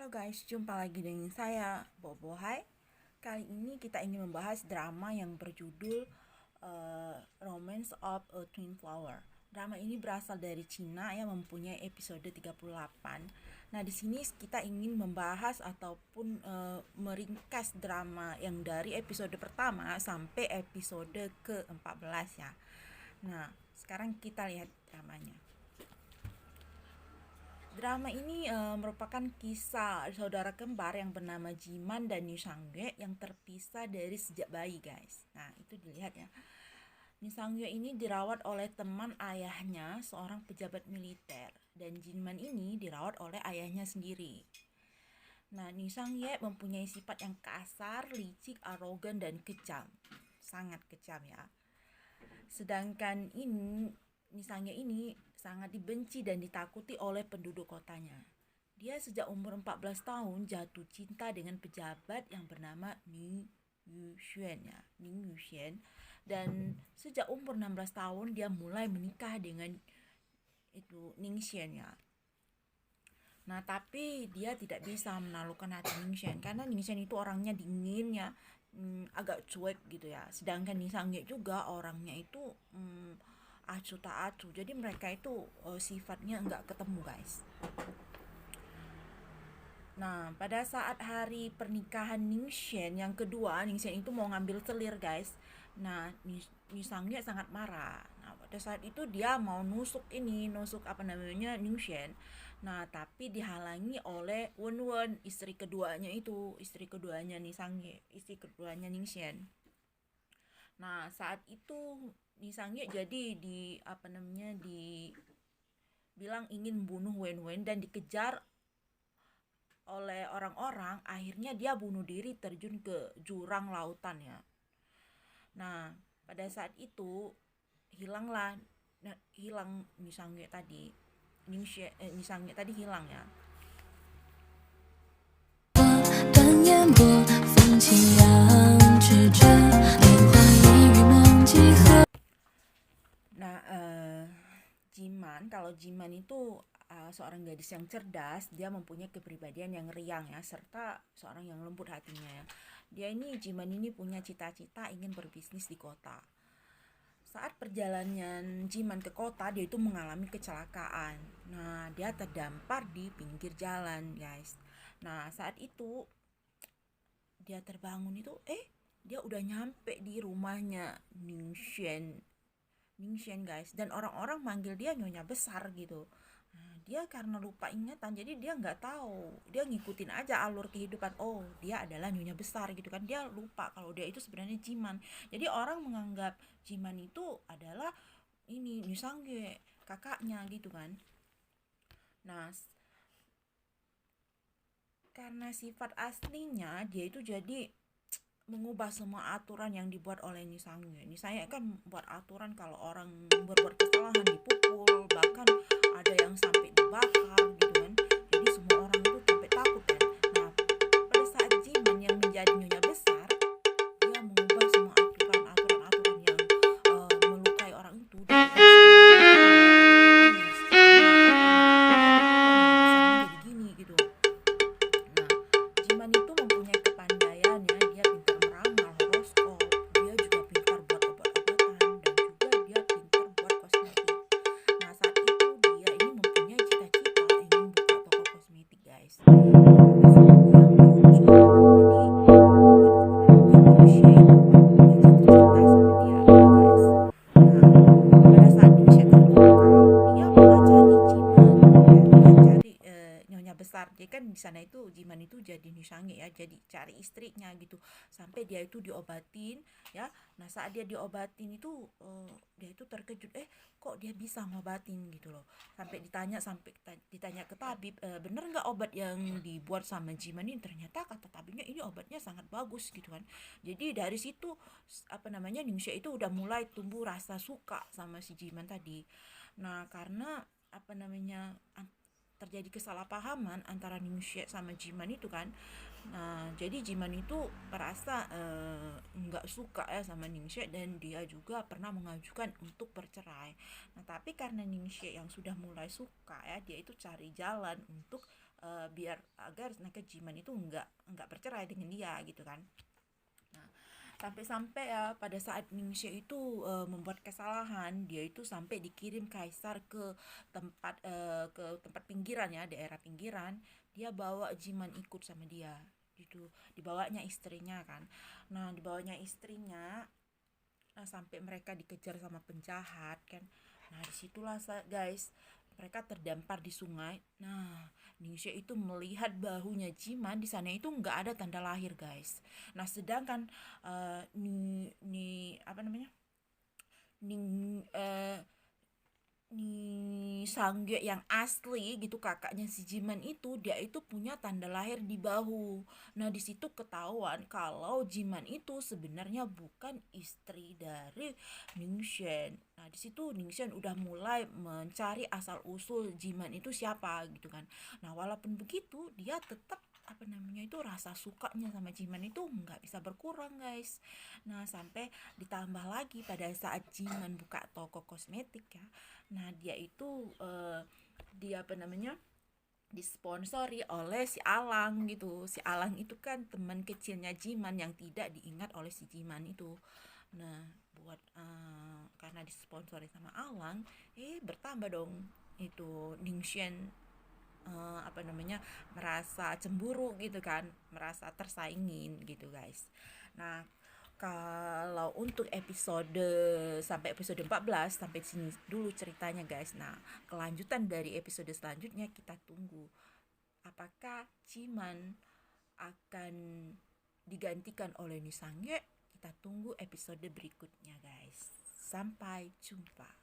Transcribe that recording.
Halo guys, jumpa lagi dengan saya Bobo. Hai. Kali ini kita ingin membahas drama yang berjudul Romance of a Twin Flower. Drama ini berasal dari Cina yang mempunyai episode 38. Nah, di sini kita ingin membahas ataupun meringkas drama yang dari episode pertama sampai episode ke-14 ya. Nah, sekarang kita lihat dramanya. Drama ini merupakan kisah saudara kembar yang bernama Jiman dan Lee Sang-ye yang terpisah dari sejak bayi, guys. Nah, itu dilihat ya. Lee Sang-ye ini dirawat oleh teman ayahnya, seorang pejabat militer, dan Jiman ini dirawat oleh ayahnya sendiri. Nah, Lee Sang-ye mempunyai sifat yang kasar, licik, arogan, dan kejam. Sangat kejam ya. Sedangkan Nisangnya ini sangat dibenci dan ditakuti oleh penduduk kotanya. Dia sejak umur 14 tahun jatuh cinta dengan pejabat yang bernama Ning Yuxian ya, Ning Yuxian. Dan sejak umur 16 tahun dia mulai menikah dengan itu Ning Xian ya. Nah, tapi dia tidak bisa menaklukkan hati Ning Xian karena Ning Xian itu orangnya dingin ya, agak cuek gitu ya. Sedangkan Ning Sang juga orangnya itu acuh tak acuh, jadi mereka itu sifatnya nggak ketemu, guys. Nah, pada saat hari pernikahan Ningshen yang kedua, Ningshen itu mau ngambil selir, guys. Nah, Nisangnya sangat marah. Nah, pada saat itu dia mau nusuk Ningshen. Nah, tapi dihalangi oleh Wen, istri keduanya Ningshen. Nah, saat itu Nisangnya jadi dibilang ingin bunuh Wen dan dikejar oleh orang-orang. Akhirnya dia bunuh diri terjun ke jurang lautan ya. Nah, pada saat itu hilang Nisangnya tadi. Nisangnya tadi hilang ya. Nah, kalau Jiman itu seorang gadis yang cerdas, dia mempunyai kepribadian yang riang ya, serta seorang yang lembut hatinya ya. Jiman ini punya cita-cita ingin berbisnis di kota. Saat perjalanan Jiman ke kota, dia itu mengalami kecelakaan. Nah, dia terdampar di pinggir jalan, guys. Nah, saat itu dia terbangun itu, dia udah nyampe di rumahnya Ningshen, guys, dan orang-orang manggil dia nyonya besar gitu. Nah, dia karena lupa ingatan, jadi dia nggak tahu, dia ngikutin aja alur kehidupan. Oh, dia adalah nyonya besar gitu kan, dia lupa kalau dia itu sebenarnya Jiman. Jadi orang menganggap Jiman itu adalah ini Nisangge, kakaknya gitu kan. Nah, karena sifat aslinya dia itu jadi mengubah semua aturan yang dibuat oleh Nisangye. Nisangye kan buat aturan kalau orang berbuat kesalahan dipukul, bahkan ada yang sampai dibakar gitu kan. Jadi semua orang itu sampai takut kan. Nah, pada saat Jiman yang menjadi nyonya besar, dia mengubah semua aturan yang melukai orang itu. Dan jadi gini gitu. Nah, Jiman itu mempunyai kepandaian ya, dia pintar meramal horoskop, dia juga pintar buat obat-obatan, dan juga dia pintar buat kosmetik. Nah, saat itu dia ini mempunyai cita-cita ingin buka toko kosmetik, guys. Besar dia kan di sana itu Jiman itu jadi Nisangge ya, jadi cari istrinya gitu sampai dia itu diobatin ya. Nah, saat dia diobatin itu dia itu terkejut, kok dia bisa ngobatin gitu loh, sampai ditanya ke tabib, bener nggak obat yang dibuat sama Jiman ini? Ternyata kata tabibnya ini obatnya sangat bagus gitu kan. Jadi dari situ Ningsha itu udah mulai tumbuh rasa suka sama si Jiman tadi. Nah, karena terjadi kesalahpahaman antara Ningshe sama Jiman itu kan. Nah, jadi Jiman itu merasa nggak suka ya sama Ningshe, dan dia juga pernah mengajukan untuk bercerai. Nah, tapi karena Ningshe yang sudah mulai suka ya, dia itu cari jalan untuk biar agar naga Jiman itu nggak bercerai dengan dia gitu kan. Nah, sampai-sampai ya pada saat Ningxia itu membuat kesalahan, dia itu sampai dikirim kaisar ke tempat pinggiran ya, daerah pinggiran. Dia bawa Jiman ikut sama dia gitu, dibawanya istrinya kan. Nah, dibawanya istrinya. Nah, sampai mereka dikejar sama penjahat kan. Nah, disitulah guys, mereka terdampar di sungai. Nah, Ningxia itu melihat bahunya Jiman di sana itu nggak ada tanda lahir guys. Nah, sedangkan apa namanya, Ning Nih Sangge yang asli gitu, kakaknya si Jiman itu, dia itu punya tanda lahir di bahu. Nah, di situ ketahuan kalau Jiman itu sebenarnya bukan istri dari Ningshen. Nah, di situ Ningshen udah mulai mencari asal usul Jiman itu siapa gitu kan. Nah, walaupun begitu dia tetap apa namanya itu, rasa sukanya sama Jiman itu nggak bisa berkurang guys. Nah, sampai ditambah lagi pada saat Jiman buka toko kosmetik ya. Nah, dia apa namanya, disponsori oleh si Alang gitu. Si Alang itu kan teman kecilnya Jiman yang tidak diingat oleh si Jiman itu. Nah, karena disponsori sama Alang, bertambah dong itu Ningxian apa namanya, merasa cemburu gitu kan, merasa tersaingin gitu guys. Nah, kalau untuk episode sampai episode 14 sampai sini dulu ceritanya guys. Nah, kelanjutan dari episode selanjutnya kita tunggu. Apakah Jiman akan digantikan oleh Nisangye? Kita tunggu episode berikutnya guys. Sampai jumpa.